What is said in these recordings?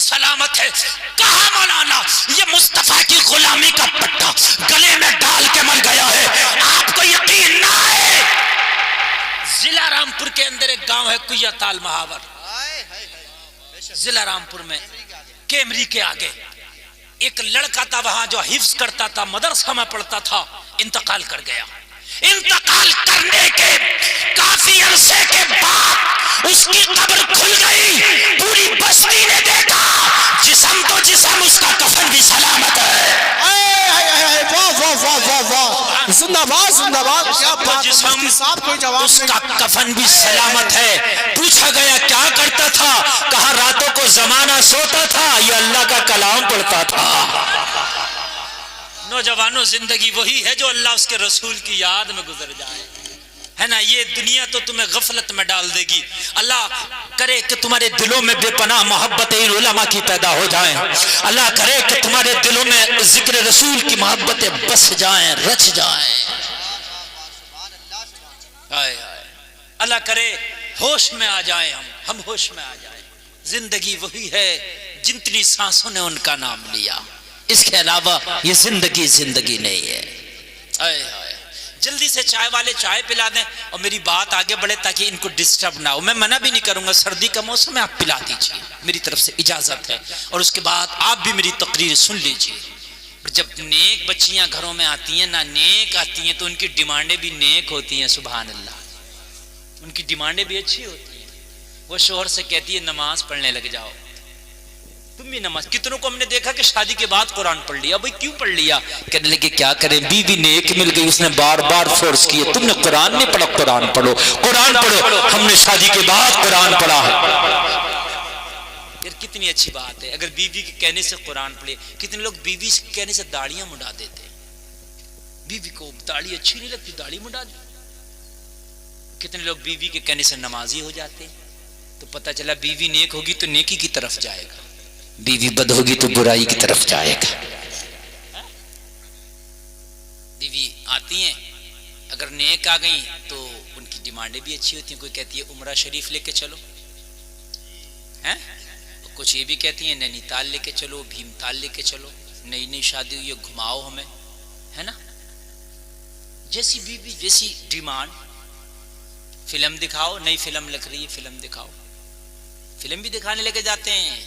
سلامت ہے. کہا مولانا یہ مصطفیٰ کی غلامی کا پٹا گلے میں ڈال کے مر گیا ہے, آپ کو یقین نہ آئے. ضلع رامپور کے اندر ایک گاؤں ہے کویا تال محاور, ضلع رامپور میں کیمری کے آگے ایک لڑکا تھا وہاں جو حفظ کرتا تھا, مدرسہ میں پڑھتا تھا, انتقال کر گیا. انتقال کرنے کے کافی عرصے کے بعد اس کی قبر کھل گئی, پوری بستی نے دیکھا, جسم تو جسم, اس کا کفن بھی سلامت ہے. واہ واہ واہ واہ واہ, زندہ باد زندہ باد. کیا بات ہے مفتی صاحب, کوئی جواب اس نہیں. کا کفن بھی سلامت ہے. پوچھا گیا کیا کرتا تھا, کہا راتوں کو زمانہ سوتا تھا, یہ اللہ کا کلام پڑھتا تھا. نوجوانوں زندگی وہی ہے جو اللہ اس کے رسول کی یاد میں گزر جائے, ہے نا. یہ دنیا تو تمہیں غفلت میں ڈال دے گی. اللہ کرے کہ تمہارے دلوں میں بے پناہ محبت علماء کی پیدا ہو جائیں. اللہ کرے کہ تمہارے دلوں میں ذکر رسول کی محبتیں بس جائیں, رچ جائیں. اللہ کرے ہوش میں آ جائیں, ہم ہوش میں آ جائیں. زندگی وہی ہے جتنی سانسوں نے ان کا نام لیا, اس کے علاوہ یہ زندگی زندگی نہیں ہے. جلدی سے چائے والے چائے پلا دیں اور میری بات آگے بڑھے تاکہ ان کو ڈسٹرب نہ ہو. میں منع بھی نہیں کروں گا, سردی کا موسم ہے, آپ پلا دیجیے, میری طرف سے اجازت ہے. اور اس کے بعد آپ بھی میری تقریر سن لیجیے. جب نیک بچیاں گھروں میں آتی ہیں نا, نیک آتی ہیں, تو ان کی ڈیمانڈیں بھی نیک ہوتی ہیں. سبحان اللہ, ان کی ڈیمانڈیں بھی اچھی ہوتی ہیں. وہ شوہر سے کہتی ہے نماز پڑھنے لگ جاؤ, تم بھی نماز. کتنوں کو ہم نے دیکھا کہ شادی کے بعد قرآن پڑھ لیا. بھئی کیوں پڑھ لیا؟ کہنے لگے کیا کریں, بیوی نیک مل گئی, اس نے بار بار فورس کیے, تم نے قرآن نہیں پڑھا, قرآن پڑھو, قرآن پڑھو. ہم نے شادی کے بعد قرآن پڑھا. یار کتنی اچھی بات ہے اگر بیوی کے کہنے سے قرآن پڑھے. کتنے لوگ بیوی کے کہنے سے داڑیاں مڈا دیتے, بیوی کو داڑھی اچھی نہیں لگتی, داڑھی مڈا دی. کتنے لوگ بیوی کے کہنے سے نمازی ہو جاتے, تو پتہ چلا بیوی نیک ہوگی تو نیکی کی طرف جائے گا, بیوی بد ہوگی تو برائی کی طرف جائے گا. بیوی آتی ہیں اگر نیک آ گئی تو ان کی ڈیمانڈیں بھی اچھی ہوتی ہیں. کوئی کہتی ہے عمرہ شریف لے کے چلو, ہیں, کچھ یہ بھی کہتی ہیں نینی تال لے کے چلو, بھیم تال لے کے چلو, نئی نئی شادی ہوئی ہے گھماؤ ہمیں, ہے نا. جیسی بیوی جیسی ڈیمانڈ. فلم دکھاؤ, نئی فلم لگ رہی ہے, فلم دکھاؤ. فلم بھی دکھانے لے کے جاتے ہیں,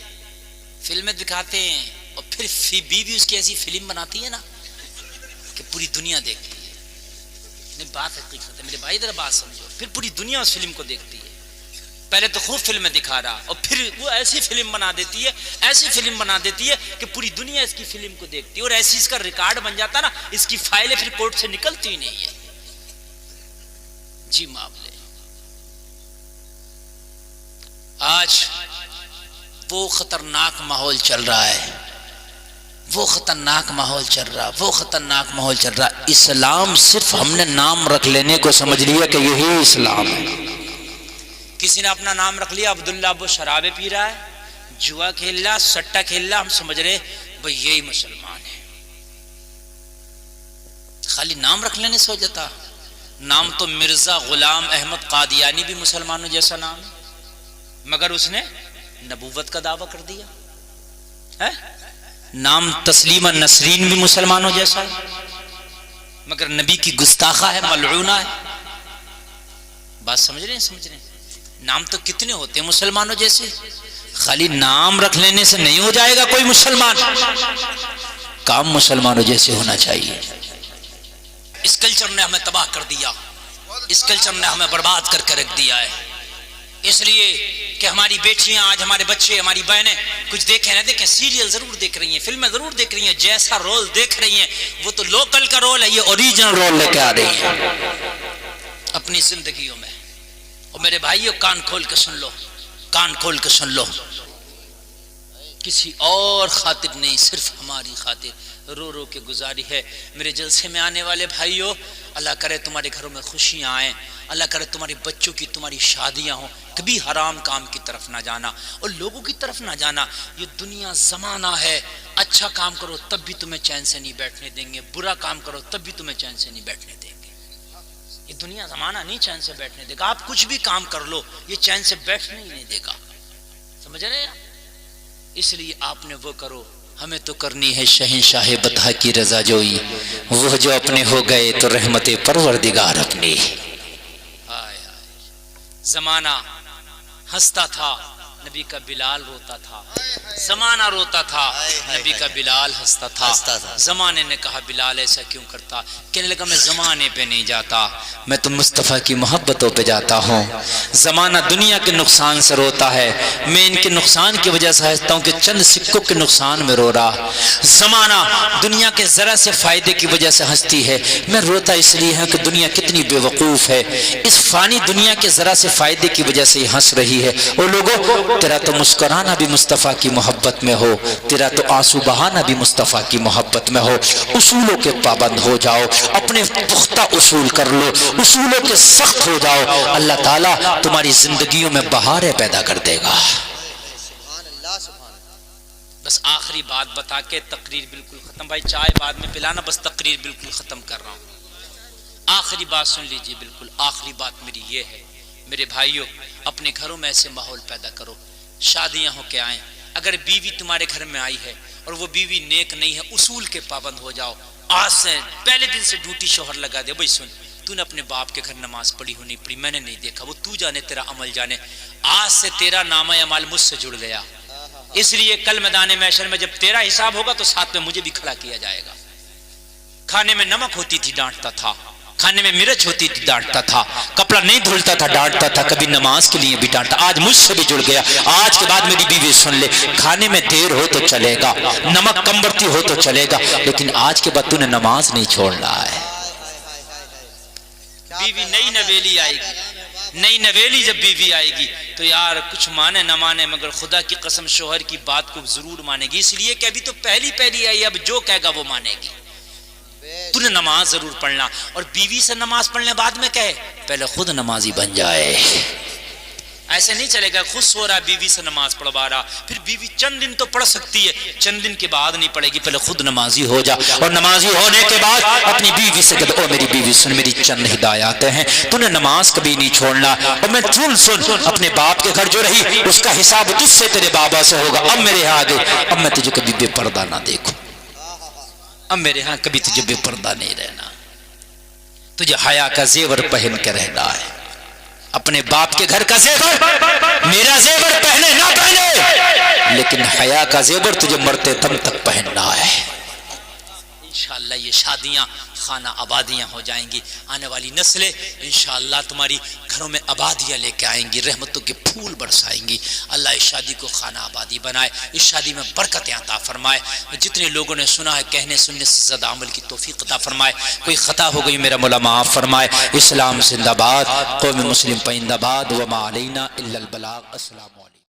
فلمیں دکھاتے ہیں, اور پھر بیوی اس کی ایسی فلم بناتی ہے نا کہ پوری دنیا دیکھتی ہے. نہیں بات حقیقت ہے میرے بھائی, ذرا بات سمجھو. پھر پوری دنیا اس فلم کو دیکھتی ہے. پہلے تو خوب فلمیں دکھا رہا, اور پھر وہ ایسی فلم بنا دیتی ہے, ایسی فلم بنا دیتی ہے کہ پوری دنیا اس کی فلم کو دیکھتی ہے, اور ایسی اس کا ریکارڈ بن جاتا نا, اس کی فائلیں پھر کورٹ سے نکلتی ہی نہیں ہے. جی معاملے آج وہ خطرناک ماحول چل رہا ہے, وہ خطرناک ماحول چل رہا, وہ خطرناک ماحول چل رہا. اسلام صرف ہم نے نام رکھ لینے کو سمجھ لیا کہ یہی اسلام ہے. کسی نے اپنا نام رکھ لیا عبداللہ, وہ شرابیں پی رہا ہے, جوا کھیل رہا, سٹا کھیل رہا, ہم سمجھ رہے بھئی یہی مسلمان ہے. خالی نام رکھ لینے سے ہو جاتا. نام تو مرزا غلام احمد قادیانی بھی مسلمانوں جیسا نام ہے, مگر اس نے نبوت کا دعویٰ کر دیا ہے. نام تسلیمہ نسرین بھی مسلمانوں جیسا ہے, مگر نبی کی گستاخہ ہے, ملعونہ ہے. بات سمجھ رہے ہیں, سمجھ رہے ہیں. نام تو کتنے ہوتے ہیں مسلمانوں جیسے, خالی نام رکھ لینے سے نہیں ہو جائے گا کوئی مسلمان, کام مسلمانوں جیسے ہونا چاہیے. اس کلچر نے ہمیں تباہ کر دیا, اس کلچر نے ہمیں برباد کر کے رکھ دیا ہے. اس لیے کہ ہماری بیٹیاں, آج ہمارے بچے, ہماری بہنیں کچھ دیکھیں نہ دیکھیں, سیریل ضرور دیکھ رہی ہیں, فلمیں ضرور دیکھ رہی ہیں, جیسا رول دیکھ رہی ہیں وہ تو لوکل کا رول ہے, یہ اوریجنل رول لے کے آ رہی ہیں اپنی زندگیوں میں. اور میرے بھائیو کان کھول کے سن لو, کان کھول کے سن لو, کسی اور خاطر نہیں, صرف ہماری خاطر رو رو کے گزاری ہے. میرے جلسے میں آنے والے بھائیو, اللہ کرے تمہارے گھروں میں خوشیاں آئیں, اللہ کرے تمہارے بچوں کی, تمہاری شادیاں ہوں. کبھی حرام کام کی طرف نہ جانا اور لوگوں کی طرف نہ جانا. یہ دنیا زمانہ ہے, اچھا کام کرو تب بھی تمہیں چین سے نہیں بیٹھنے دیں گے, برا کام کرو تب بھی تمہیں چین سے نہیں بیٹھنے دیں گے. یہ دنیا زمانہ نہیں چین سے بیٹھنے دے گا. آپ کچھ بھی کام کر لو, یہ چین سے بیٹھنے ہی نہیں دے گا. سمجھ رہے ہیں؟ اس لیے آپ نے وہ کرو، ہمیں تو کرنی ہے شہنشاہ بطحا کی رضا جوئی، وہ جو اپنے ہو گئے تو رحمت پروردگار اپنی۔ زمانہ ہنستا تھا، نبی کا بلال روتا تھا، زمانہ روتا تھا، نبی کا بلال ہنستا تھا۔ زمانے نے کہا بلال ایسا کیوں کرتا؟ کہنے لگا میں زمانے پہ نہیں جاتا، میں تو مصطفیٰ کی محبتوں پہ جاتا ہوں۔ زمانہ دنیا کے نقصان سے روتا ہے، میں ان کے نقصان کی وجہ سے ہنستا ہوں کہ چند سکوں کے نقصان میں رو رہا۔ زمانہ دنیا کے ذرا سے فائدے کی وجہ سے ہنستی ہے، میں روتا اس لیے ہے کہ دنیا کتنی بے وقوف ہے، اس فانی دنیا کے ذرا سے فائدے کی وجہ سے یہ ہنس رہی ہے۔ اور لوگوں، تیرا تو مسکرانا بھی مصطفیٰ کی محبت میں ہو، تیرا تو آنسو بہانا بھی مصطفیٰ کی محبت میں ہو۔ اصولوں کے پابند ہو جاؤ، اپنے پختہ اصول کر لو، اصولوں کے سخت ہو جاؤ، اللہ تعالیٰ تمہاری زندگیوں میں بہاریں پیدا کر دے گا۔ بس آخری بات بتا کے تقریر بالکل ختم، بھائی چائے بعد میں پلانا، بس تقریر بالکل ختم کر رہا ہوں۔ آخری بات سن لیجئے، بالکل آخری بات میری یہ ہے، میرے بھائیوں اپنے گھروں میں ایسے ماحول پیدا کرو، شادیاں ہو کے آئیں۔ اگر بیوی تمہارے گھر میں آئی ہے اور وہ بیوی نیک نہیں ہے، اصول کے پابند ہو جاؤ۔ آج سے پہلے دن سے ڈیوٹی شوہر لگا دے، بھائی سن تو نے اپنے باپ کے گھر نماز پڑھی ہو نہیں پڑھی میں نے نہیں دیکھا، وہ تو جانے، تیرا عمل جانے، آج سے تیرا نامہ اعمال مجھ سے جڑ گیا۔ اس لیے کل میدان محشر میں جب تیرا حساب ہوگا تو ساتھ میں مجھے بھی کھڑا کیا جائے گا۔ کھانے میں نمک ہوتی تھی ڈانٹتا تھا، کھانے میں مرچ ہوتی تھی ڈانٹتا تھا، کپڑا نہیں دھلتا تھا ڈانٹتا تھا، کبھی نماز کے لیے بھی ڈانٹا، آج مجھ سے بھی جڑ گیا۔ آج کے بعد میری بیوی سن لے، کھانے میں دیر ہو تو چلے گا، نمک کم برتی ہو تو چلے گا، لیکن آج کے بعد تو نے نماز نہیں چھوڑنا ہے۔ بیوی نئی نویلی آئے گی، نئی نویلی جب بیوی آئے گی تو یار کچھ مانے نہ مانے مگر خدا کی قسم شوہر کی بات کو ضرور مانے گی، اس لیے کہ ابھی تو پہلی آئی، اب جو کہے گا وہ مانے گی۔ تو نے نماز ضرور پڑھنا، اور بیوی سے نماز پڑھنے بعد میں کہے پہلے خود نمازی بن جائے۔ ایسے نہیں چلے گا خود سو رہا بیوی سے نماز پڑھوا رہا، پھر بیوی چند دن تو پڑھ سکتی ہے، چند دن کے بعد نہیں پڑھے گی، پہلے خود نمازی ہو جا، اور نمازی ہونے کے بعد اپنی بیوی سے کہتے او میری بیوی سن، میری چند ہدایات ہیں، تو نے نماز کبھی نہیں چھوڑنا، اور میں سن اپنے باپ کے گھر جو رہی اس کا حساب تجھ سے تیرے بابا سے ہوگا، اب میرے یہاں آ گئی، اب میں تجھے کبھی بے پردہ نہ دیکھوں، اب میرے ہاں کبھی تجھے بے پردہ نہیں رہنا، تجھے حیا کا زیور پہن کے رہنا ہے۔ اپنے باپ کے گھر کا زیور میرا زیور پہنے نہ پہنے، لیکن حیا کا زیور تجھے مرتے دم تک پہننا ہے۔ انشاءاللہ یہ شادیاں خانہ آبادیاں ہو جائیں گی، آنے والی نسلیں انشاءاللہ تمہاری گھروں میں آبادیاں لے کے آئیں گی، رحمتوں کے پھول برسائیں گی۔ اللہ اس شادی کو خانہ آبادی بنائے، اس شادی میں برکتیں عطا فرمائے، جتنے لوگوں نے سنا ہے کہنے سننے سے زیادہ عمل کی توفیق عطا فرمائے، کوئی خطا ہو گئی میرا مولا معاف فرمائے۔ اسلام زندہ باد، قوم مسلم پائندہ باد، وما علینا الا البلاغ۔ السلام علیکم۔